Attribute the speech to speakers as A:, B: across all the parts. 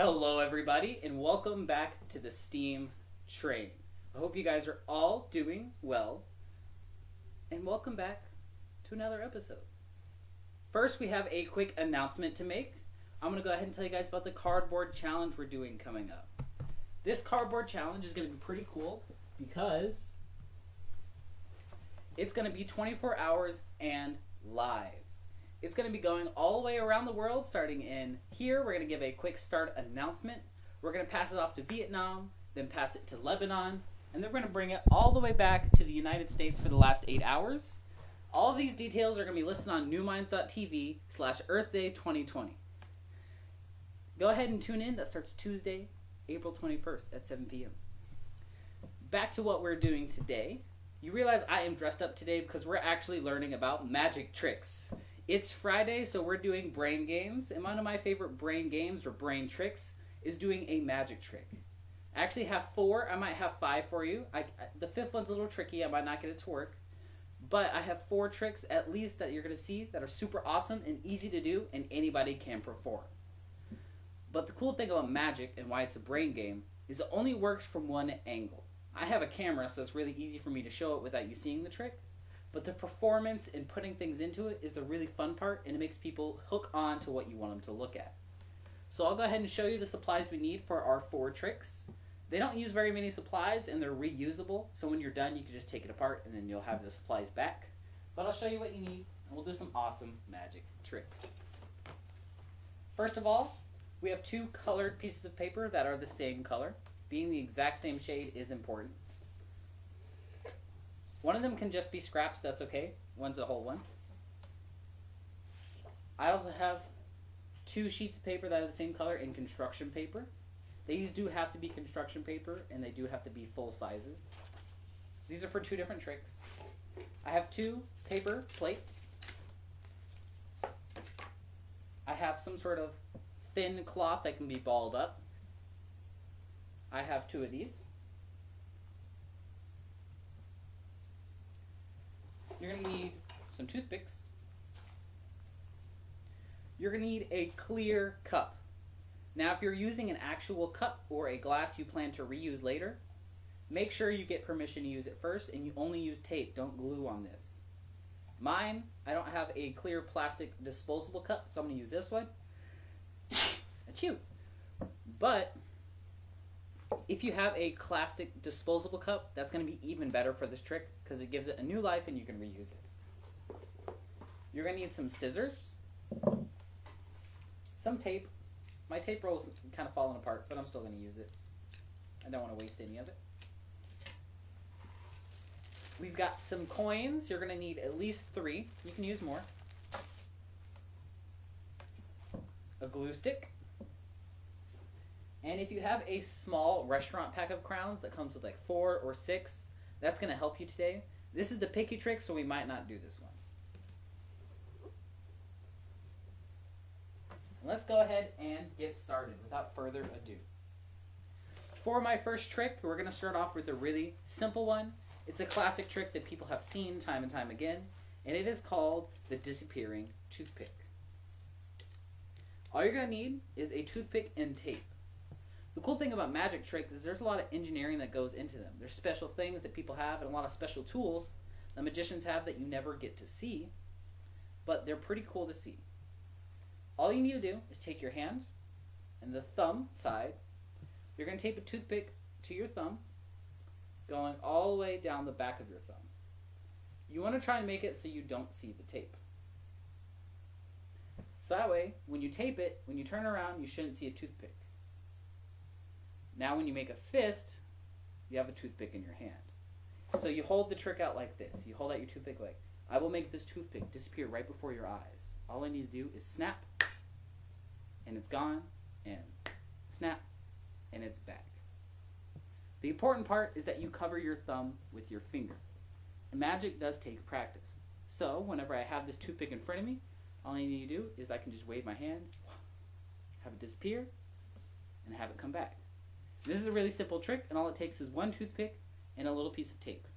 A: Hello, everybody, and welcome back to the STEAM train. I hope you guys are all doing well, and welcome back to another episode. First, we have a quick announcement to make. I'm going to go ahead and tell you guys about the cardboard challenge we're doing coming up. This cardboard challenge is going to be pretty cool because it's going to be 24 hours and live. It's going to be going all the way around the world, starting in here. We're going to give a quick start announcement. We're going to pass it off to Vietnam, then pass it to Lebanon, and then we're going to bring it all the way back to the United States for the last 8 hours. All of these details are going to be listed on newminds.tv/Earth Day 2020. Go ahead and tune in. That starts Tuesday, April 21st at 7 p.m. Back to what we're doing today. You realize I am dressed up today because we're actually learning about magic tricks. It's Friday, so we're doing brain games, and one of my favorite brain games or brain tricks is doing a magic trick. I actually have 4. I might have 5 for you. The 5th one's a little tricky. I might not get it to work. But I have 4 tricks at least that you're going to see that are super awesome and easy to do, and anybody can perform. But the cool thing about magic and why it's a brain game is it only works from one angle. I have a camera, so it's really easy for me to show it without you seeing the trick. But the performance and putting things into it is the really fun part, and it makes people hook on to what you want them to look at. So I'll go ahead and show you the supplies we need for our 4 tricks. They don't use very many supplies, and they're reusable, so when you're done, you can just take it apart, and then you'll have the supplies back. But I'll show you what you need, and we'll do some awesome magic tricks. First of all, we have 2 colored pieces of paper that are the same color. Being the exact same shade is important. One of them can just be scraps, that's okay. One's a whole one. I also have 2 sheets of paper that are the same color in construction paper. These do have to be construction paper, and they do have to be full sizes. These are for 2 different tricks. I have 2 paper plates. I have some sort of thin cloth that can be balled up. I have 2 of these. You're going to need some toothpicks. You're going to need a clear cup. Now, if you're using an actual cup or a glass you plan to reuse later, make sure you get permission to use it first, and you only use tape. Don't glue on this. Mine, I don't have a clear plastic disposable cup, so I'm going to use this one. Achoo! But if you have a plastic disposable cup, that's going to be even better for this trick because it gives it a new life and you can reuse it. You're going to need some scissors, some tape. My tape roll is kind of falling apart, but I'm still going to use it. I don't want to waste any of it. We've got some coins. You're going to need at least 3. You can use more. A glue stick. And if you have a small restaurant pack of crowns that comes with like 4 or 6, that's going to help you today. This is the picky trick, so we might not do this one. Let's go ahead and get started without further ado. For my first trick, we're going to start off with a really simple one. It's a classic trick that people have seen time and time again, and it is called the disappearing toothpick. All you're going to need is a toothpick and tape. The cool thing about magic tricks is there's a lot of engineering that goes into them. There's special things that people have and a lot of special tools that magicians have that you never get to see, but they're pretty cool to see. All you need to do is take your hand and the thumb side. You're going to tape a toothpick to your thumb, going all the way down the back of your thumb. You want to try and make it so you don't see the tape. So that way, when you tape it, when you turn around, you shouldn't see a toothpick. Now when you make a fist, you have a toothpick in your hand. So you hold the trick out like this. You hold out your toothpick like, I will make this toothpick disappear right before your eyes. All I need to do is snap, and it's gone, and snap, and it's back. The important part is that you cover your thumb with your finger. And magic does take practice. So whenever I have this toothpick in front of me, all I need to do is I can just wave my hand, have it disappear, and have it come back. This is a really simple trick, and all it takes is 1 toothpick and a little piece of tape.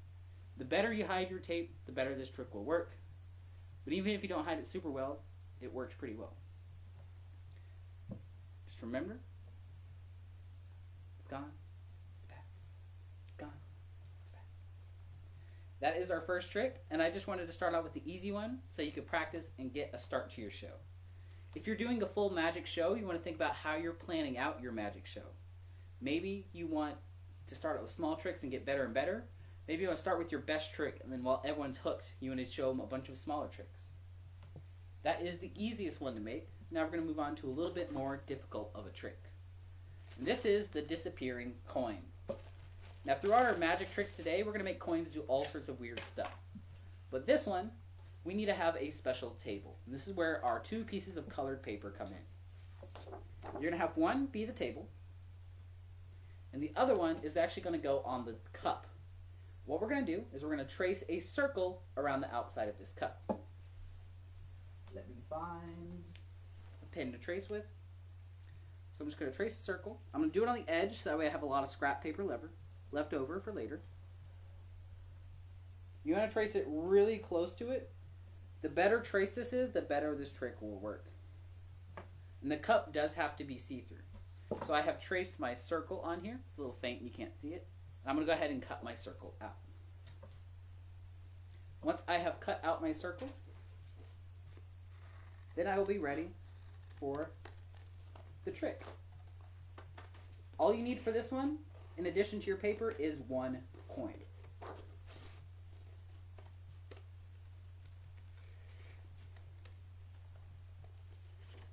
A: The better you hide your tape, the better this trick will work. But even if you don't hide it super well, it works pretty well. Just remember, gone. It's back. It's gone. It's back. That is our first trick, and I just wanted to start out with the easy one so you could practice and get a start to your show. If you're doing a full magic show, you want to think about how you're planning out your magic show. Maybe you want to start out with small tricks and get better and better. Maybe you want to start with your best trick, and then while everyone's hooked, you want to show them a bunch of smaller tricks. That is the easiest one to make. Now we're going to move on to a little bit more difficult of a trick. And this is the disappearing coin. Now throughout our magic tricks today, we're going to make coins do all sorts of weird stuff. But this one, we need to have a special table. And this is where our 2 pieces of colored paper come in. You're going to have one be the table, and the other one is actually going to go on the cup. What we're going to do is we're going to trace a circle around the outside of this cup. Let me find a pen to trace with. So I'm just going to trace a circle. I'm going to do it on the edge so that way I have a lot of scrap paper left over for later. You want to trace it really close to it. The better trace this is, the better this trick will work. And the cup does have to be see-through. So I have traced my circle on here. It's a little faint and you can't see it. I'm going to go ahead and cut my circle out. Once I have cut out my circle, then I will be ready for the trick. All you need for this one, in addition to your paper, is 1 coin.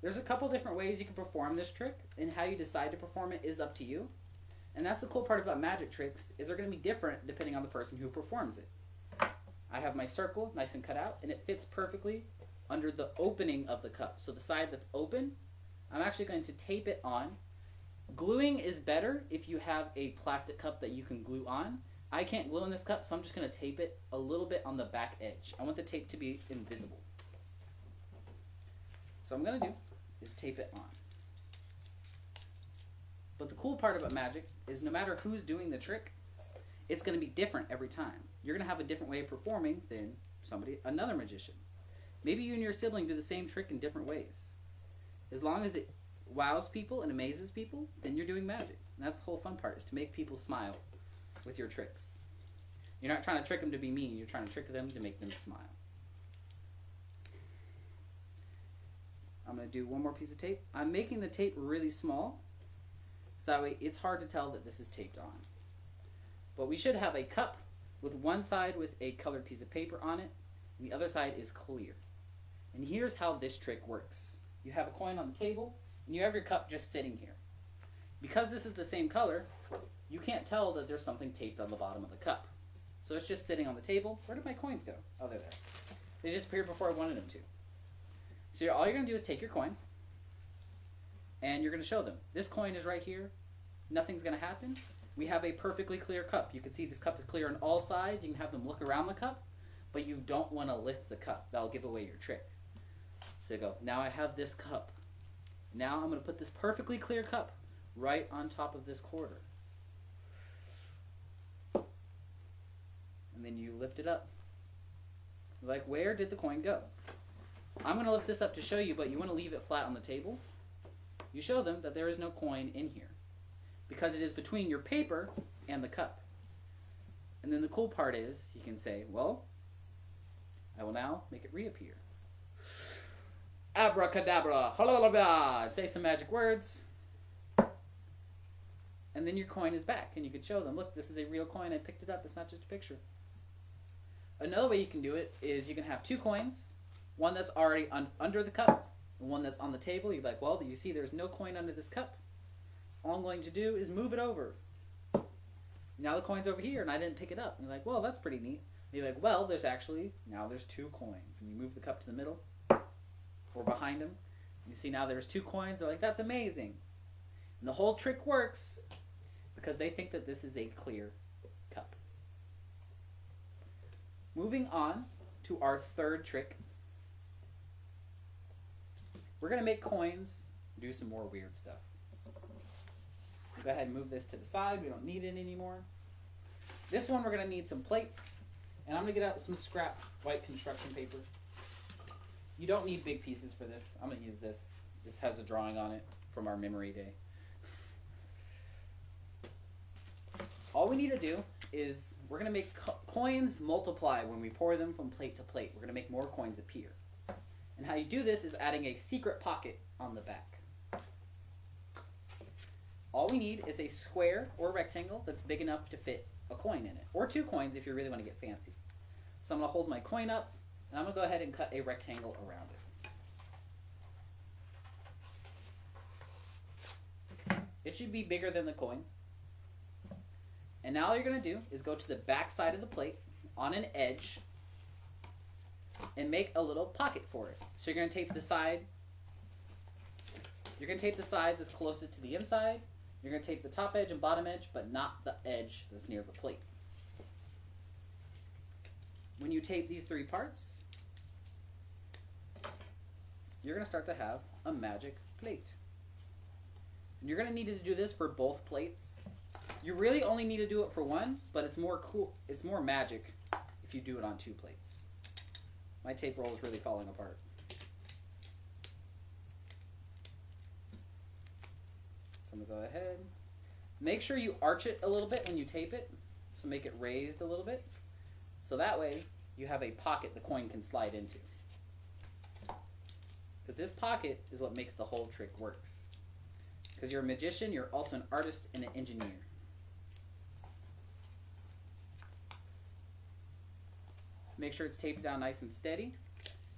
A: There's a couple different ways you can perform this trick, and how you decide to perform it is up to you. And that's the cool part about magic tricks, is they're going to be different depending on the person who performs it. I have my circle nice and cut out, and it fits perfectly under the opening of the cup. So the side that's open, I'm actually going to tape it on. Gluing is better if you have a plastic cup that you can glue on. I can't glue in this cup, so I'm just going to tape it a little bit on the back edge. I want the tape to be invisible. So what I'm going to do is tape it on. But the cool part about magic is no matter who's doing the trick, it's going to be different every time. You're going to have a different way of performing than another magician. Maybe you and your sibling do the same trick in different ways. As long as it wows people and amazes people, then you're doing magic. And that's the whole fun part, is to make people smile with your tricks. You're not trying to trick them to be mean, you're trying to trick them to make them smile. I'm going to do one more piece of tape. I'm making the tape really small, so that way it's hard to tell that this is taped on. But we should have a cup with one side with a colored piece of paper on it, and the other side is clear. And here's how this trick works. You have a coin on the table, and you have your cup just sitting here. Because this is the same color, you can't tell that there's something taped on the bottom of the cup. So it's just sitting on the table. Where did my coins go? Oh, they're there. They disappeared before I wanted them to. So all you're going to do is take your coin, and you're going to show them. This coin is right here. Nothing's going to happen. We have a perfectly clear cup. You can see this cup is clear on all sides. You can have them look around the cup, but you don't want to lift the cup. That'll give away your trick. So you go, now I have this cup. Now I'm going to put this perfectly clear cup right on top of this quarter. And then you lift it up. Like, where did the coin go? I'm going to lift this up to show you, but you want to leave it flat on the table. You show them that there is no coin in here, because it is between your paper and the cup. And then the cool part is, you can say, well, I will now make it reappear. Abracadabra, halalabah, and say some magic words. And then your coin is back, and you can show them, look, this is a real coin, I picked it up, it's not just a picture. Another way you can do it is you can have 2 coins, one that's already under the cup, and one that's on the table. You're like, well, you see there's no coin under this cup. All I'm going to do is move it over. Now the coin's over here, and I didn't pick it up. And you're like, well, that's pretty neat. And you're like, well, now there's 2 coins. And you move the cup to the middle, or behind them. You see now there's 2 coins. They're like, that's amazing. And the whole trick works because they think that this is a clear cup. Moving on to our third trick. We're going to make coins do some more weird stuff. Go ahead and move this to the side. We don't need it anymore. This one we're going to need some plates. And I'm going to get out some scrap white construction paper. You don't need big pieces for this. I'm going to use this. This has a drawing on it from our memory day. All we need to do is we're going to make coins multiply when we pour them from plate to plate. We're going to make more coins appear. And how you do this is adding a secret pocket on the back. All we need is a square or rectangle that's big enough to fit a coin in it. Or 2 coins if you really want to get fancy. So I'm going to hold my coin up, and I'm going to go ahead and cut a rectangle around it. It should be bigger than the coin. And now all you're going to do is go to the back side of the plate on an edge and make a little pocket for it. So you're going to tape the side. You're going to tape the side that's closest to the inside. You're going to tape the top edge and bottom edge, but not the edge that's near the plate. When you tape these 3 parts, you're going to start to have a magic plate. And you're going to need to do this for both plates. You really only need to do it for one, but it's more cool. It's more magic if you do it on 2 plates. My tape roll is really falling apart. So I'm going to go ahead. Make sure you arch it a little bit when you tape it. So make it raised a little bit. So that way you have a pocket the coin can slide into. Because this pocket is what makes the whole trick works. Because you're a magician, you're also an artist and an engineer. Make sure it's taped down nice and steady.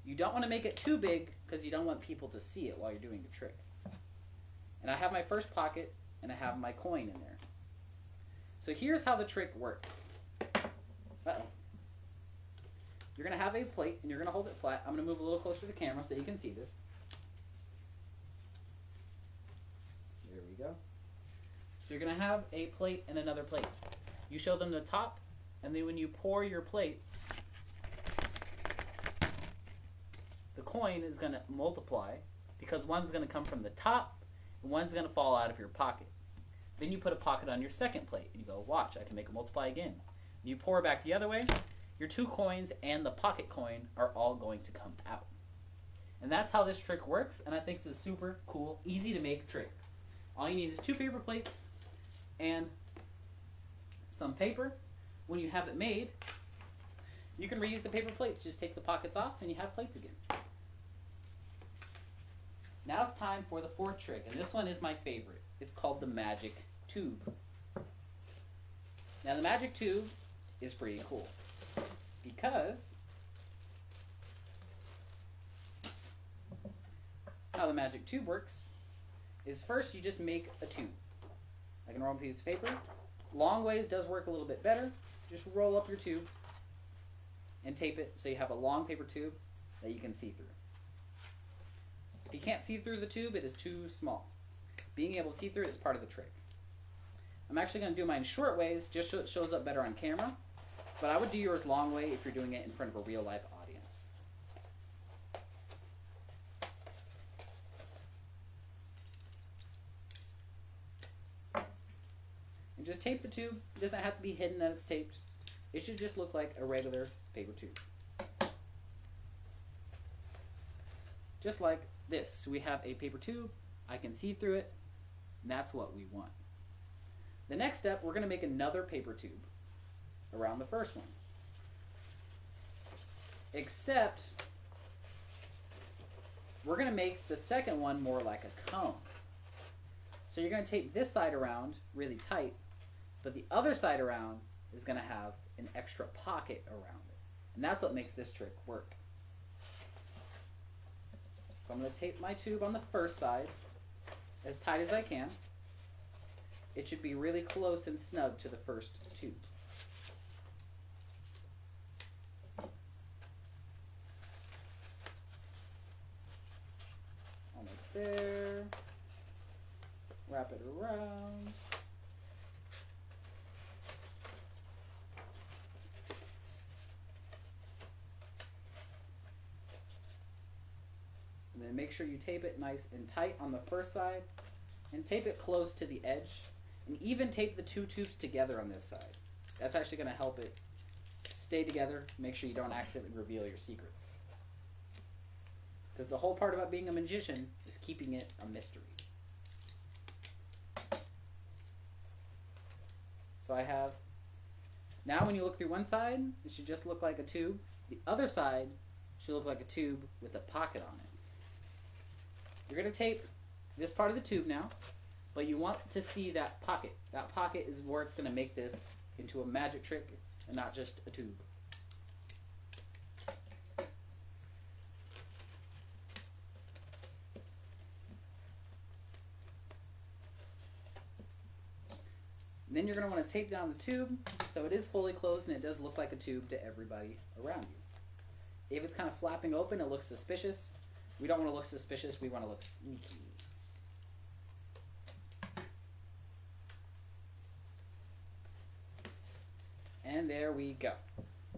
A: You don't want to make it too big because you don't want people to see it while you're doing the trick. And I have my first pocket and I have my coin in there. So here's how the trick works. Uh-oh. You're going to have a plate and you're going to hold it flat. I'm going to move a little closer to the camera so you can see this. There we go. So you're going to have a plate and another plate. You show them the top, and then when you pour your plate, the coin is going to multiply because one's going to come from the top and one's going to fall out of your pocket. Then you put a pocket on your second plate and you go, watch, I can make it multiply again. You pour back the other way, your 2 coins and the pocket coin are all going to come out. And that's how this trick works, and I think it's a super cool, easy to make trick. All you need is 2 paper plates and some paper. When you have it made, you can reuse the paper plates. Just take the pockets off and you have plates again. Now it's time for the 4th trick, and this one is my favorite. It's called the magic tube. Now the magic tube is pretty cool because how the magic tube works is first you just make a tube. Like a normal piece of paper. Long ways does work a little bit better. Just roll up your tube and tape it so you have a long paper tube that you can see through. If you can't see through the tube, it is too small. Being able to see through it is part of the trick. I'm actually going to do mine short ways just so it shows up better on camera, but I would do yours long way if you're doing it in front of a real life audience. And just tape the tube. It doesn't have to be hidden that it's taped. It should just look like a regular paper tube. Just like this. We have a paper tube. I can see through it. And that's what we want. The next step, we're going to make another paper tube around the first one. Except, we're going to make the second one more like a cone. So you're going to tape this side around really tight, but the other side around is going to have an extra pocket around it. And that's what makes this trick work. So I'm going to tape my tube on the first side as tight as I can. It should be really close and snug to the first tube. Almost there. Wrap it around. And then make sure you tape it nice and tight on the first side and tape it close to the edge. And even tape the 2 tubes together on this side. That's actually going to help it stay together. Make sure you don't accidentally reveal your secrets. Because the whole part about being a magician is keeping it a mystery. So So I have, now when you look through one side, it should just look like a tube. The other side should look like a tube with a pocket on it. You're going to tape this part of the tube now, but you want to see that pocket. That pocket is where it's going to make this into a magic trick and not just a tube. And then you're going to want to tape down the tube so it is fully closed and it does look like a tube to everybody around you. If it's kind of flapping open, it looks suspicious. We don't want to look suspicious, we want to look sneaky. And there we go.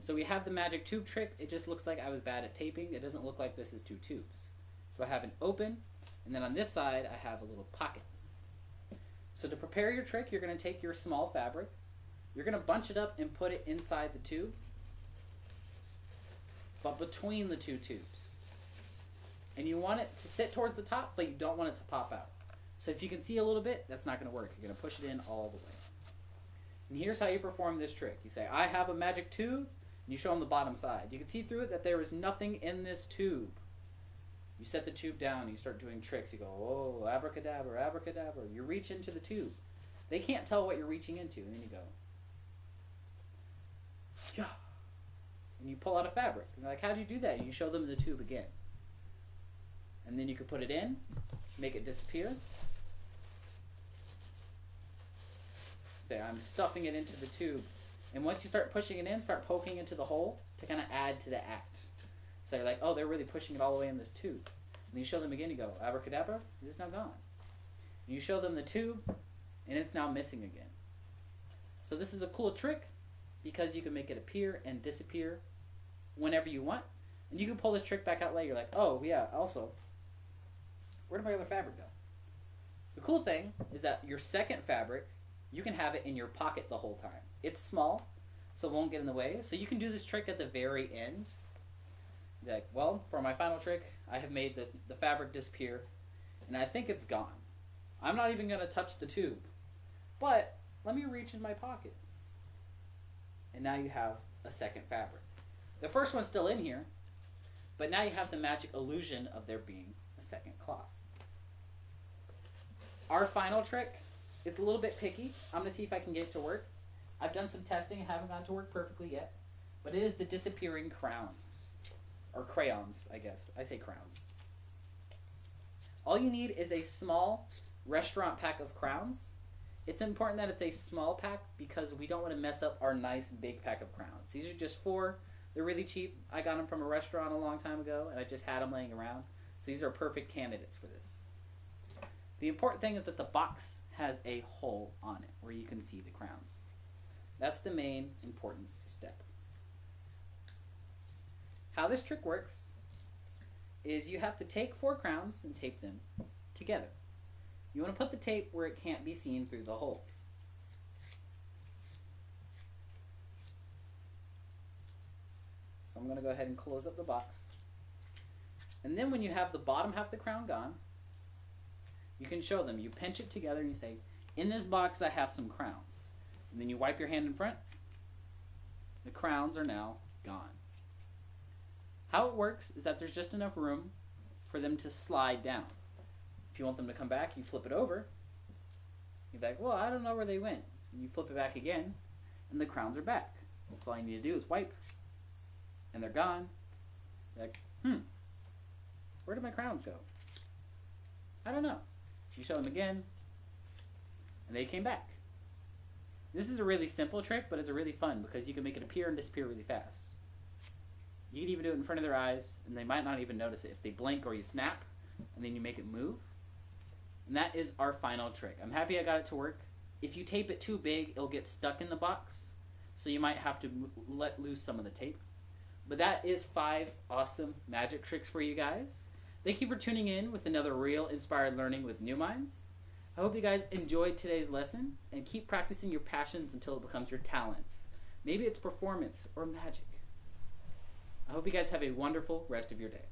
A: So we have the magic tube trick. It just looks like I was bad at taping. It doesn't look like this is two tubes. So I have an open, and then on this side I have a little pocket. So to prepare your trick, you're going to take your small fabric, you're going to bunch it up and put it inside the tube, but between the two tubes. And you want it to sit towards the top, but you don't want it to pop out. So if you can see a little bit, that's not going to work. You're going to push it in all the way. And here's how you perform this trick. You say, I have a magic tube, and you show them the bottom side. You can see through it that there is nothing in this tube. You set the tube down, and you start doing tricks. You go, oh, abracadabra, abracadabra. You reach into the tube. They can't tell what you're reaching into, and then you go, yeah. And you pull out a fabric. And they're like, how do you do that? And you show them the tube again. And then you can put it in, make it disappear. Say, I'm stuffing it into the tube. And once you start pushing it in, start poking into the hole to kind of add to the act. So you're like, oh, they're really pushing it all the way in this tube. And then you show them again, you go, abracadabra, it's now gone. And you show them the tube, and it's now missing again. So this is a cool trick because you can make it appear and disappear whenever you want. And you can pull this trick back out later. You're like, oh, yeah, also, where did my other fabric go? The cool thing is that your second fabric, you can have it in your pocket the whole time. It's small, so it won't get in the way. So you can do this trick at the very end. Like, well, for my final trick, I have made the fabric disappear, and I think it's gone. I'm not even going to touch the tube, but let me reach in my pocket. And now you have a second fabric. The first one's still in here, but now you have the magic illusion of there being a second cloth. Our final trick, it's a little bit picky. I'm going to see if I can get it to work. I've done some testing. I haven't gotten to work perfectly yet. But it is the disappearing crowns. Or crayons, I guess. I say crowns. All you need is a small restaurant pack of crowns. It's important that it's a small pack because we don't want to mess up our nice big pack of crowns. These are just 4. They're really cheap. I got them from a restaurant a long time ago, and I just had them laying around. So these are perfect candidates for this. The important thing is that the box has a hole on it where you can see the crowns. That's the main important step. How this trick works is you have to take 4 crowns and tape them together. You want to put the tape where it can't be seen through the hole. So I'm going to go ahead and close up the box. And then when you have the bottom half of the crown gone, you can show them. You pinch it together and you say, in this box I have some crowns. And then you wipe your hand in front. The crowns are now gone. How it works is that there's just enough room for them to slide down. If you want them to come back, you flip it over. You're like, well, I don't know where they went. And you flip it back again, and the crowns are back. So all you need to do is wipe, and they're gone. You're like, where did my crowns go? I don't know. You show them again, and they came back. This is a really simple trick, but it's a really fun because you can make it appear and disappear really fast. You can even do it in front of their eyes, and they might not even notice it. If they blink or you snap, and then you make it move. And that is our final trick. I'm happy I got it to work. If you tape it too big, it'll get stuck in the box, so you might have to let loose some of the tape. But that is 5 awesome magic tricks for you guys. Thank you for tuning in with another real inspired learning with New Minds. I hope you guys enjoyed today's lesson, and keep practicing your passions until it becomes your talents. Maybe it's performance or magic. I hope you guys have a wonderful rest of your day.